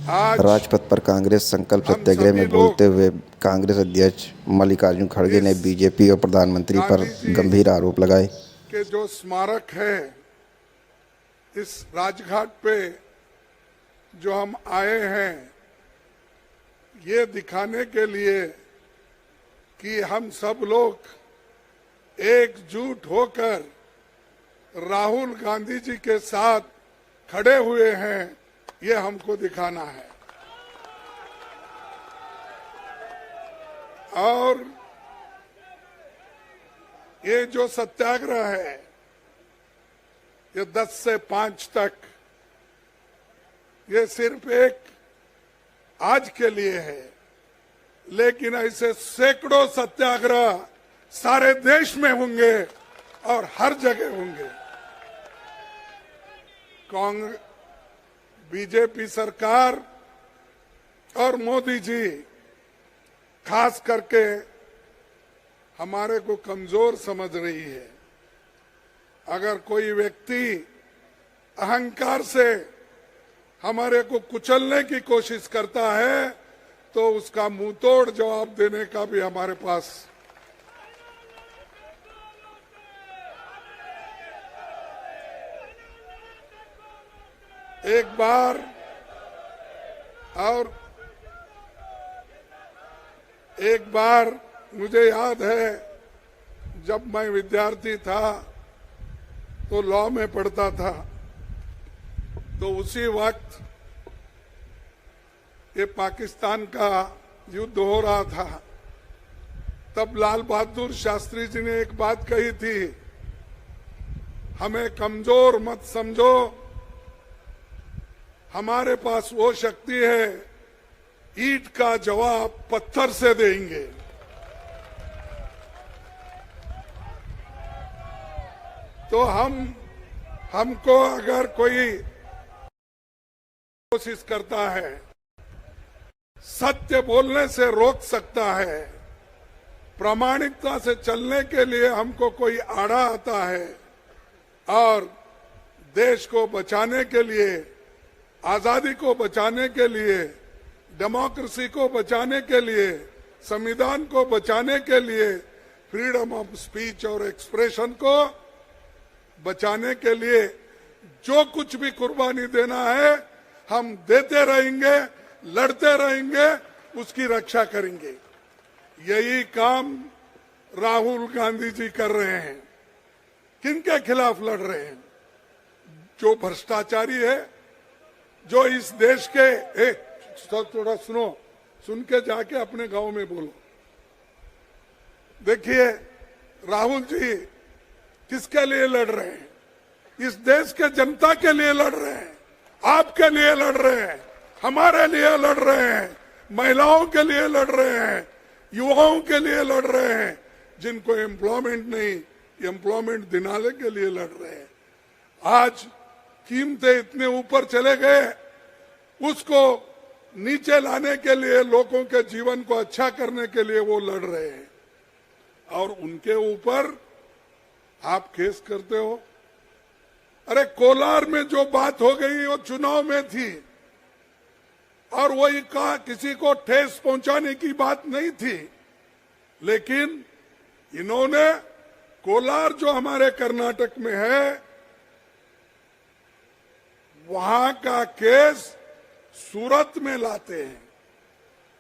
आज राजपथ पर कांग्रेस संकल्प हम सत्याग्रह सभी में लोग बोलते हुए कांग्रेस अध्यक्ष मल्लिकार्जुन खड़गे ने इस बीजेपी और प्रधानमंत्री पर गांधी जी गंभीर आरोप लगाए। के जो स्मारक है, इस राजघाट पे जो हम आए हैं, ये दिखाने के लिए कि हम सब लोग एकजुट होकर राहुल गांधी जी के साथ खड़े हुए हैं, ये हमको दिखाना है। और ये जो सत्याग्रह है, ये 10 से 5 तक, ये सिर्फ एक आज के लिए है, लेकिन ऐसे सैकड़ों सत्याग्रह सारे देश में होंगे और हर जगह होंगे। कांग्रेस, बीजेपी सरकार और मोदी जी खास करके हमारे को कमजोर समझ रही है। अगर कोई व्यक्ति अहंकार से हमारे को कुचलने की कोशिश करता है, तो उसका मुंहतोड़ जवाब देने का भी हमारे पास एक बार मुझे याद है, जब मैं विद्यार्थी था तो लॉ में पढ़ता था, तो उसी वक्त ये पाकिस्तान का युद्ध हो रहा था। तब लाल बहादुर शास्त्री जी ने एक बात कही थी, हमें कमजोर मत समझो, हमारे पास वो शक्ति है, ईंट का जवाब पत्थर से देंगे। तो हमको अगर कोई कोशिश करता है, सत्य बोलने से रोक सकता है, प्रामाणिकता से चलने के लिए हमको कोई आड़ा आता है, और देश को बचाने के लिए, आजादी को बचाने के लिए, डेमोक्रेसी को बचाने के लिए, संविधान को बचाने के लिए, फ्रीडम ऑफ स्पीच और एक्सप्रेशन को बचाने के लिए जो कुछ भी कुर्बानी देना है, हम देते रहेंगे, लड़ते रहेंगे, उसकी रक्षा करेंगे। यही काम राहुल गांधी जी कर रहे हैं। किनके खिलाफ लड़ रहे हैं? जो भ्रष्टाचारी है, जो इस देश के थोड़ा सुनो, सुन के जाके अपने गांव में बोलो। देखिए, राहुल जी किसके लिए लड़ रहे हैं? इस देश के जनता के लिए लड़ रहे हैं, आपके लिए लड़ रहे हैं, हमारे लिए लड़ रहे हैं, महिलाओं के लिए लड़ रहे हैं, युवाओं के लिए लड़ रहे हैं, जिनको एम्प्लॉयमेंट नहीं, एम्प्लॉयमेंट दिलाने के लिए लड़ रहे हैं। आज कीमतें इतने ऊपर चले गए, उसको नीचे लाने के लिए, लोगों के जीवन को अच्छा करने के लिए वो लड़ रहे हैं, और उनके ऊपर आप केस करते हो। अरे कोलार में जो बात हो गई वो चुनाव में थी, और वही का किसी को ठेस पहुंचाने की बात नहीं थी, लेकिन इन्होंने कोलार जो हमारे कर्नाटक में है, वहां का केस सूरत में लाते हैं।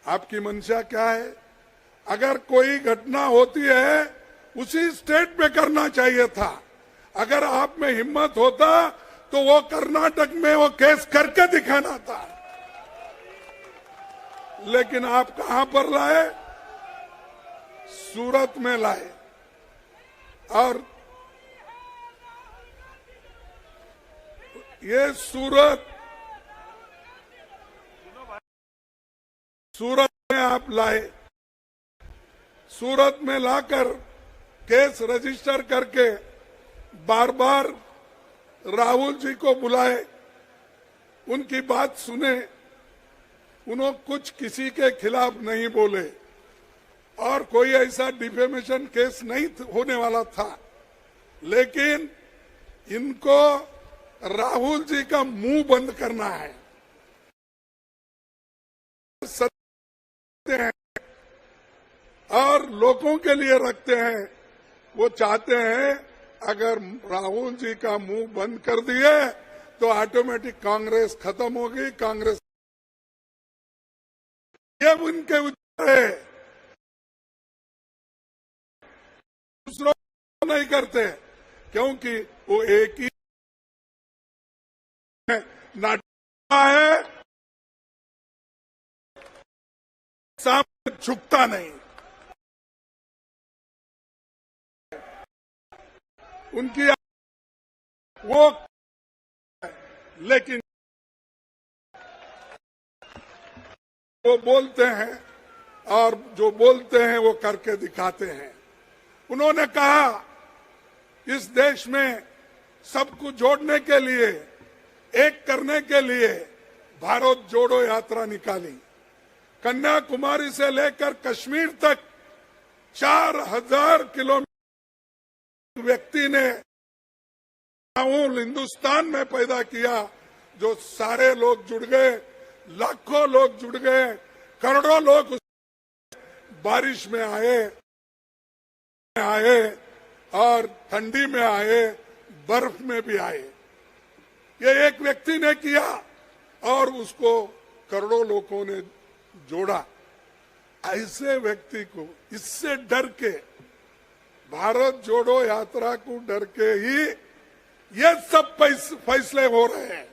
आपकी मंशा क्या है? अगर कोई घटना होती है, उसी स्टेट में करना चाहिए था। अगर आप में हिम्मत होता तो वो कर्नाटक में वो केस करके दिखाना था, लेकिन आप कहां पर लाए? सूरत में लाए। और ये सूरत में आप लाए, सूरत में लाकर केस रजिस्टर करके बार बार राहुल जी को बुलाए, उनकी बात सुने, उन्होंने कुछ किसी के खिलाफ नहीं बोले, और कोई ऐसा डिफेमेशन केस नहीं होने वाला था, लेकिन इनको राहुल जी का मुंह बंद करना है। सत्य हैं और लोगों के लिए रखते हैं। वो चाहते हैं अगर राहुल जी का मुंह बंद कर दिए तो ऑटोमेटिक कांग्रेस खत्म होगी। कांग्रेस ये उनके विचार है, दूसरों नहीं करते, क्योंकि वो एक ही नाटक है, सामने झुकता नहीं। उनकी वो लेकिन वो बोलते हैं और जो बोलते हैं वो करके दिखाते हैं। उन्होंने कहा इस देश में सबको जोड़ने के लिए, एक करने के लिए भारत जोड़ो यात्रा निकाली। कन्याकुमारी से लेकर कश्मीर तक 4000 किलोमीटर व्यक्ति ने हिंदुस्तान में पैदा किया, जो सारे लोग जुड़ गए, लाखों लोग जुड़ गए, करोड़ों लोग बारिश में आए और ठंडी में आए, बर्फ में भी आए। ये एक व्यक्ति ने किया और उसको करोड़ों लोगों ने जोड़ा। ऐसे व्यक्ति को इससे डर के, भारत जोड़ो यात्रा को डर के ही ये सब फैसले हो रहे हैं।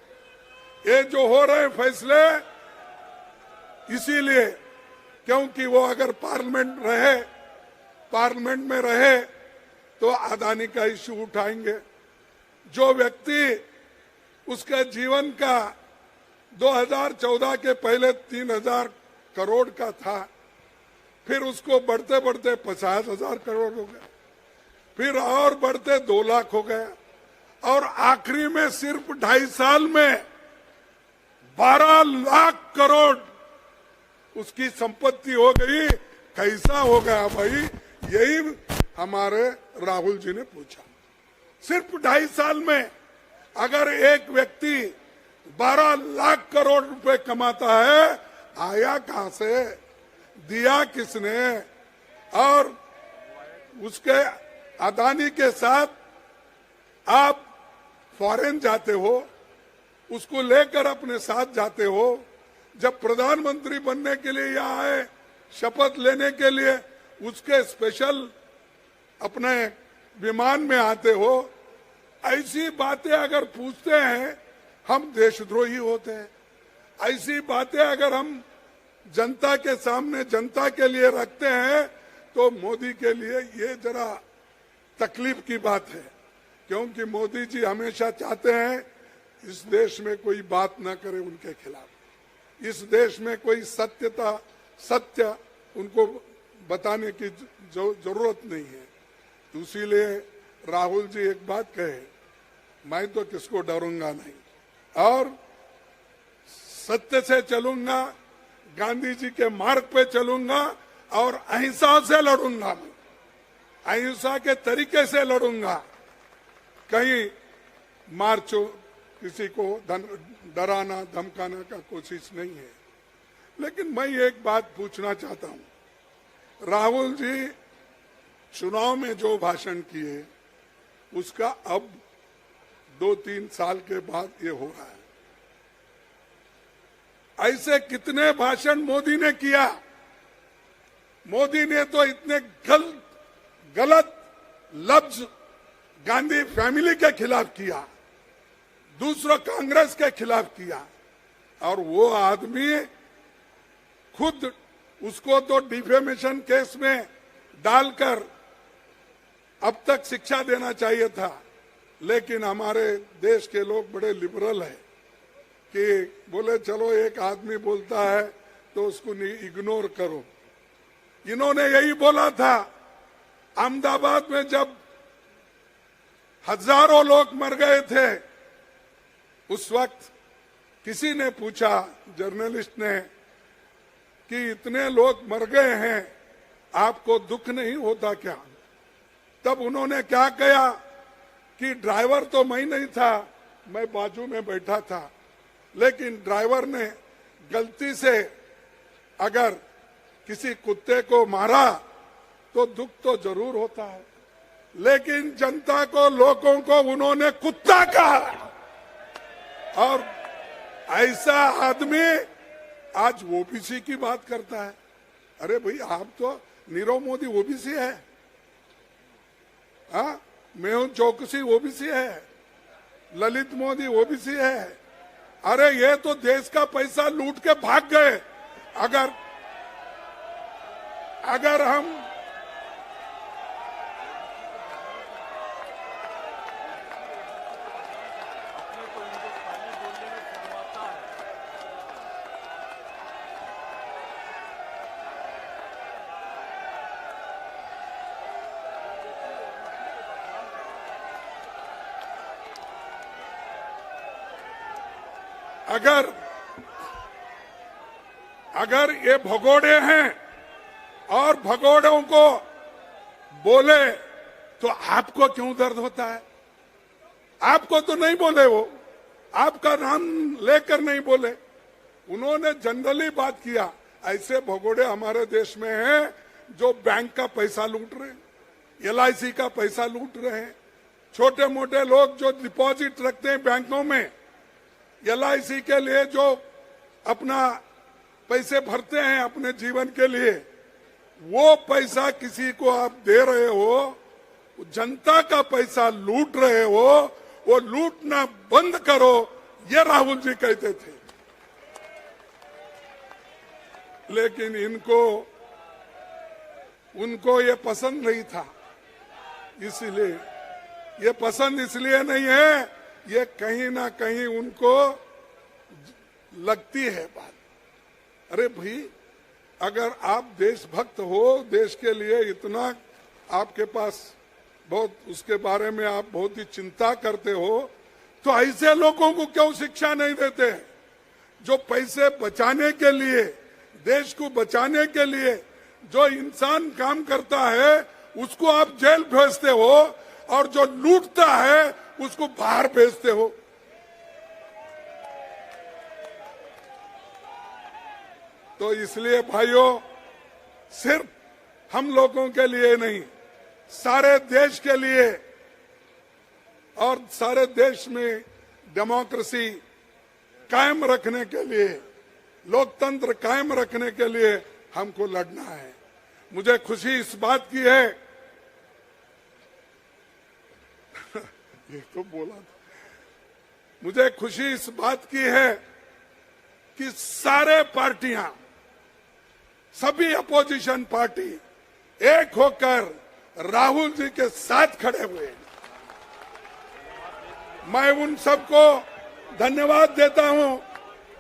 ये जो हो रहे हैं फैसले इसीलिए क्योंकि वो अगर पार्लियामेंट में रहे तो अदानी का इश्यू उठाएंगे। जो व्यक्ति उसके जीवन का 2014 के पहले 3000 करोड़ का था, फिर उसको बढ़ते बढ़ते 50,000 करोड़ हो गया, फिर और बढ़ते 2 लाख हो गया, और आखिरी में सिर्फ 2.5 साल में 12 लाख करोड़ उसकी संपत्ति हो गई। कैसा हो गया भाई? यही हमारे राहुल जी ने पूछा। सिर्फ 2.5 साल में अगर एक व्यक्ति 12 लाख करोड़ रुपए कमाता है, आया कहां से, दिया किसने? और उसके अदानी के साथ आप फॉरेन जाते हो, उसको लेकर अपने साथ जाते हो। जब प्रधानमंत्री बनने के लिए यहाँ आए, शपथ लेने के लिए, उसके स्पेशल अपने विमान में आते हो। ऐसी बातें अगर पूछते हैं हम देशद्रोही होते हैं। ऐसी बातें अगर हम जनता के सामने, जनता के लिए रखते हैं तो मोदी के लिए ये जरा तकलीफ की बात है, क्योंकि मोदी जी हमेशा चाहते हैं इस देश में कोई बात ना करे उनके खिलाफ, इस देश में कोई सत्य उनको बताने की जरूरत नहीं है। तो इसीलिए राहुल जी एक बात कहे, मैं तो किसको डरूंगा नहीं और सत्य से चलूंगा, गांधी जी के मार्ग पे चलूंगा और अहिंसा से लड़ूंगा। मैं अहिंसा के तरीके से लड़ूंगा, कहीं मारचो किसी को डराना धमकाना का कोशिश नहीं है। लेकिन मैं एक बात पूछना चाहता हूं, राहुल जी चुनाव में जो भाषण किए उसका अब 2-3 साल के बाद ये हो रहा है। ऐसे कितने भाषण मोदी ने किया? मोदी ने तो इतने गलत लफ्ज गांधी फैमिली के खिलाफ किया, दूसरा कांग्रेस के खिलाफ किया, और वो आदमी खुद उसको तो डिफेमेशन केस में डालकर अब तक शिक्षा देना चाहिए था। लेकिन हमारे देश के लोग बड़े लिबरल हैं कि बोले चलो एक आदमी बोलता है तो उसको इग्नोर करो। इन्होंने यही बोला था अहमदाबाद में जब हजारों लोग मर गए थे, उस वक्त किसी ने पूछा, जर्नलिस्ट ने, कि इतने लोग मर गए हैं, आपको दुख नहीं होता क्या? तब उन्होंने क्या कहा कि ड्राइवर तो मैं नहीं था, मैं बाजू में बैठा था, लेकिन ड्राइवर ने गलती से अगर किसी कुत्ते को मारा तो दुख तो जरूर होता है, लेकिन जनता को, लोगों को उन्होंने कुत्ता कहा। और ऐसा आदमी आज ओबीसी की बात करता है। अरे भाई, आप तो नीरव मोदी ओबीसी है, हाँ, मेहुल चौकसी ओबीसी है, ललित मोदी ओबीसी है। अरे ये तो देश का पैसा लूट के भाग गए। अगर हम अगर ये भगोड़े हैं और भगोड़ों को बोले तो आपको क्यों दर्द होता है? आपको तो नहीं बोले, वो आपका नाम लेकर नहीं बोले, उन्होंने जनरली बात किया। ऐसे भगोड़े हमारे देश में हैं जो बैंक का पैसा लूट रहे हैं, LIC का पैसा लूट रहे हैं। छोटे मोटे लोग जो डिपॉजिट रखते हैं बैंकों में, LIC के लिए जो अपना पैसे भरते हैं अपने जीवन के लिए, वो पैसा किसी को आप दे रहे हो, जनता का पैसा लूट रहे हो, वो लूटना बंद करो, ये राहुल जी कहते थे। लेकिन उनको ये पसंद नहीं था, इसलिए ये पसंद इसलिए नहीं है, ये कहीं ना कहीं उनको लगती है बात। अरे भाई, अगर आप देशभक्त हो, देश के लिए इतना आपके पास बहुत, उसके बारे में आप बहुत ही चिंता करते हो, तो ऐसे लोगों को क्यों शिक्षा नहीं देते? जो पैसे बचाने के लिए, देश को बचाने के लिए जो इंसान काम करता है, उसको आप जेल भेजते हो, और जो लूटता है उसको बाहर भेजते हो। तो इसलिए भाइयों, सिर्फ हम लोगों के लिए नहीं, सारे देश के लिए और सारे देश में डेमोक्रेसी कायम रखने के लिए, लोकतंत्र कायम रखने के लिए हमको लड़ना है। मुझे खुशी इस बात की है ये तो बोला था, मुझे खुशी इस बात की है कि सारे पार्टियां, सभी अपोजिशन पार्टी एक होकर राहुल जी के साथ खड़े हुए। मैं उन सबको धन्यवाद देता हूं,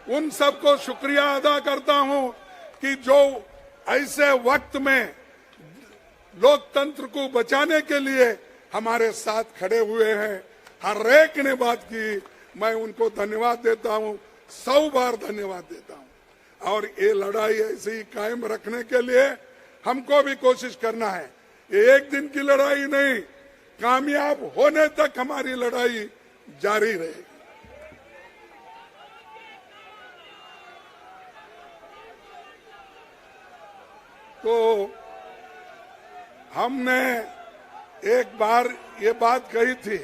उन सबको शुक्रिया अदा करता हूं कि जो ऐसे वक्त में लोकतंत्र को बचाने के लिए हमारे साथ खड़े हुए हैं। हर एक ने बात की, मैं उनको धन्यवाद देता हूं, 100 बार धन्यवाद देता हूं। और ये लड़ाई ऐसे ही कायम रखने के लिए हमको भी कोशिश करना है। ये एक दिन की लड़ाई नहीं, कामयाब होने तक हमारी लड़ाई जारी रहेगी। तो हमने एक बार ये बात कही थी,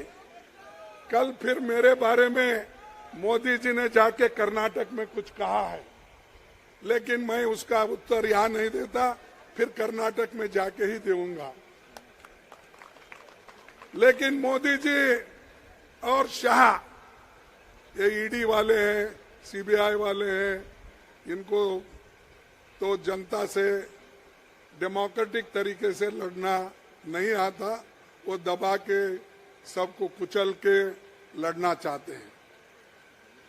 कल फिर मेरे बारे में मोदी जी ने जाके कर्नाटक में कुछ कहा है, लेकिन मैं उसका उत्तर यहां नहीं देता, फिर कर्नाटक में जाके ही दूंगा। लेकिन मोदी जी और शाह, ये ईडी वाले हैं, सीबीआई वाले हैं, इनको तो जनता से डेमोक्रेटिक तरीके से लड़ना नहीं आता, वो दबा के सबको कुचल के लड़ना चाहते हैं।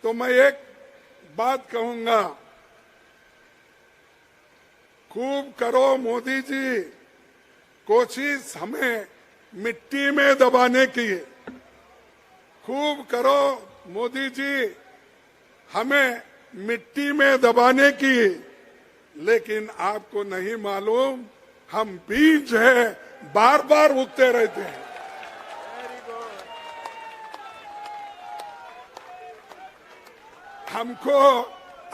तो मैं एक बात कहूंगा, खूब करो मोदी जी कोशिश हमें मिट्टी में दबाने की, खूब करो मोदी जी हमें मिट्टी में दबाने की, लेकिन आपको नहीं मालूम हम बीज है, बार बार उगते रहते हैं। हमको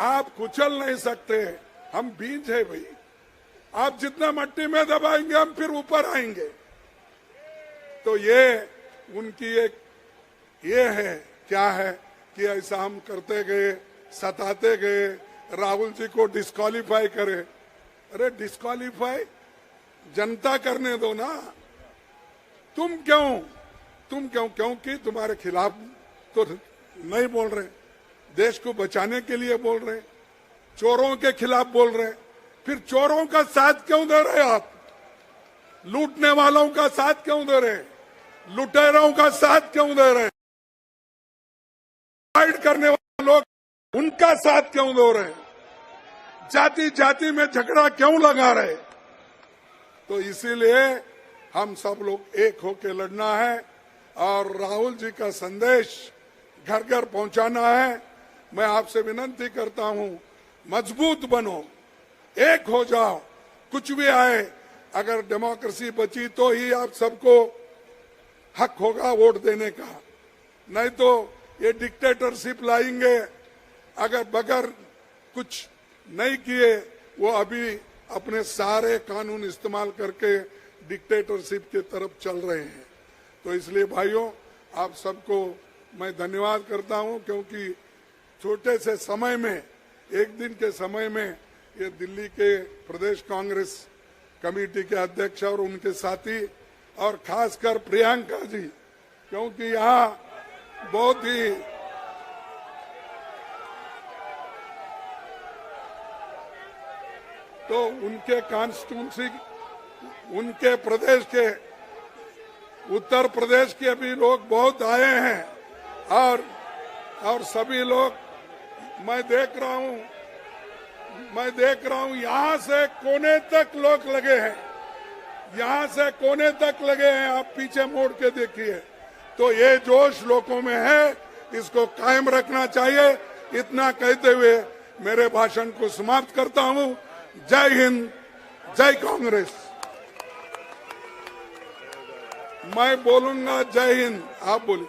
आप कुचल नहीं सकते, हम बीज है भाई, आप जितना मट्टी में दबाएंगे हम फिर ऊपर आएंगे। तो ये उनकी एक ये है, क्या है कि ऐसा हम करते गए, सताते गए, राहुल जी को डिस्क्वालीफाई करे। अरे डिस्क्वालीफाई जनता करने दो ना, तुम क्यों? क्योंकि तुम्हारे खिलाफ तो नहीं बोल रहे, देश को बचाने के लिए बोल रहे, चोरों के खिलाफ बोल रहे, फिर चोरों का साथ क्यों दे रहे आप? लूटने वालों का साथ क्यों दे रहे? लुटेरों का साथ क्यों दे रहे? फाइट करने वाले लोग उनका साथ क्यों दे रहे? जाति जाति में झगड़ा क्यों लगा रहे? तो इसीलिए हम सब लोग एक होकर लड़ना है और राहुल जी का संदेश घर घर पहुंचाना है। मैं आपसे विनती करता हूं, मजबूत बनो, एक हो जाओ, कुछ भी आए, अगर डेमोक्रेसी बची तो ही आप सबको हक होगा वोट देने का, नहीं तो ये डिक्टेटरशिप लाएंगे। अगर बगैर कुछ नहीं किए वो अभी अपने सारे कानून इस्तेमाल करके डिक्टेटरशिप की तरफ चल रहे हैं। तो इसलिए भाइयों, आप सबको मैं धन्यवाद करता हूं, क्योंकि छोटे से समय में, एक दिन के समय में, ये दिल्ली के प्रदेश कांग्रेस कमेटी के अध्यक्ष और उनके साथी और खासकर प्रियंका जी, क्योंकि यहाँ बहुत ही तो उनके कॉन्स्टिट्यूंसी, उनके प्रदेश के, उत्तर प्रदेश के भी लोग बहुत आए हैं और सभी लोग मैं देख रहा हूं यहां से कोने तक लोग लगे हैं, यहां से कोने तक लगे हैं। आप पीछे मोड़ के देखिए, तो ये जोश लोगों में है, इसको कायम रखना चाहिए। इतना कहते हुए मेरे भाषण को समाप्त करता हूं। जय हिंद, जय कांग्रेस। मैं बोलूंगा जय हिंद, आप बोलिए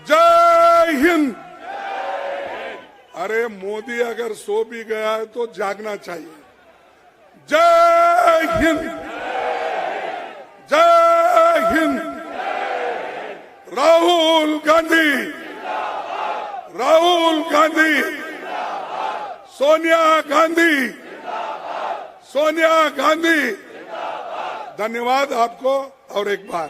जय हिंद। अरे मोदी अगर सो भी गया है तो जागना चाहिए। जय हिंद, जय हिंद। राहुल गांधी, राहुल गांधी, सोनिया गांधी, सोनिया गांधी। धन्यवाद आपको और एक बार